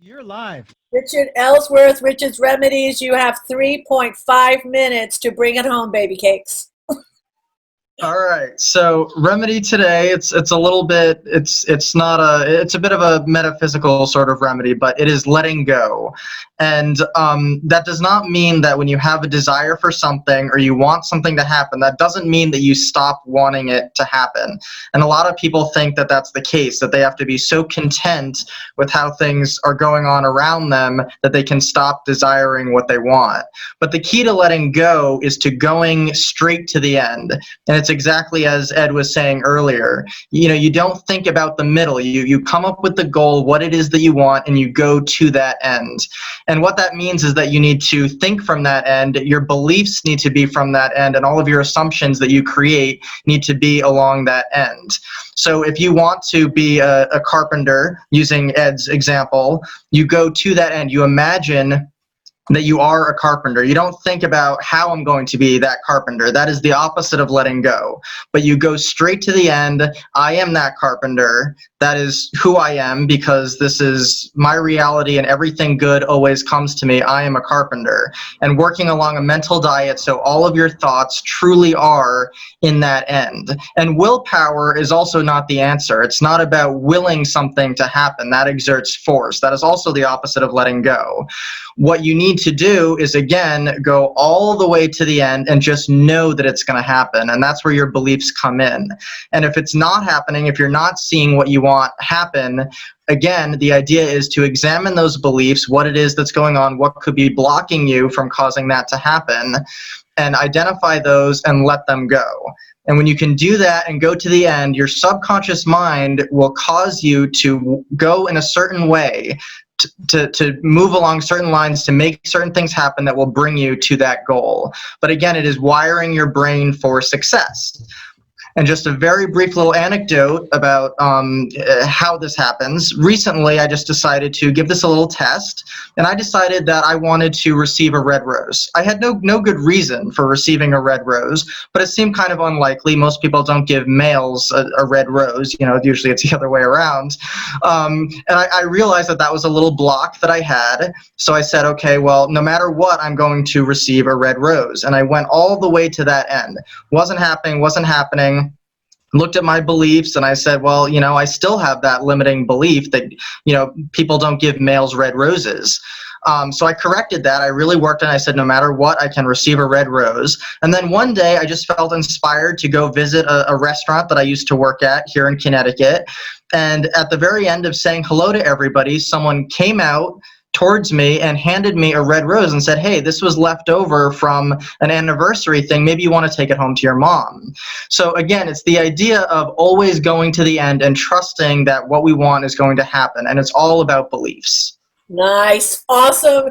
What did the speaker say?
You're live. Richard Ellsworth, Richard's Remedies. You have 3.5 minutes to bring it home, baby cakes. All right. So remedy today, it's a little bit it's not a it's a bit of a metaphysical sort of remedy, but it is letting go. And that does not mean that when you have a desire for something or you want something to happen, that doesn't mean that you stop wanting it to happen. And a lot of people think that that's the case, that they have to be so content with how things are going on around them that they can stop desiring what they want. But the key to letting go is to going straight to the end. And it's exactly as Ed was saying earlier. You don't think about the middle. You come up with the goal, what it is that you want, and you go to that end. And what that means is that you need to think from that end, your beliefs need to be from that end, and all of your assumptions that you create need to be along that end. So if you want to be a carpenter, using Ed's example, you go to that end. You imagine that you are a carpenter. You don't think about how I'm going to be that carpenter. That is the opposite of letting go. But you go straight to the end. I am that carpenter. That is who I am, because this is my reality and everything good always comes to me. I am a carpenter. And working along a mental diet so all of your thoughts truly are in that end. And willpower is also not the answer. It's not about willing something to happen. That exerts force. That is also the opposite of letting go. What you need to do is, again, go all the way to the end and just know that it's going to happen. And that's where your beliefs come in. And if it's not happening, if you're not seeing what you want happen, again, the idea is to examine those beliefs, what it is that's going on, what could be blocking you from causing that to happen, and identify those and let them go. And when you can do that and go to the end, your subconscious mind will cause you to go in a certain way, to move along certain lines, to make certain things happen that will bring you to that goal. But again, it is wiring your brain for success. And just a very brief little anecdote about how this happens. Recently, I just decided to give this a little test, and I decided that I wanted to receive a red rose. I had no good reason for receiving a red rose, but it seemed kind of unlikely. Most people don't give males a red rose. Usually it's the other way around. And I realized that was a little block that I had. So I said, okay, well, no matter what, I'm going to receive a red rose. And I went all the way to that end. Wasn't happening. Looked at my beliefs and I said, well, I still have that limiting belief that, people don't give males red roses. So I corrected that. I really worked and I said, no matter what, I can receive a red rose. And then one day I just felt inspired to go visit a restaurant that I used to work at here in Connecticut. And at the very end of saying hello to everybody, someone came out towards me and handed me a red rose and said, hey, this was left over from an anniversary thing. Maybe you want to take it home to your mom. So again, it's the idea of always going to the end and trusting that what we want is going to happen. And it's all about beliefs. Nice. Awesome.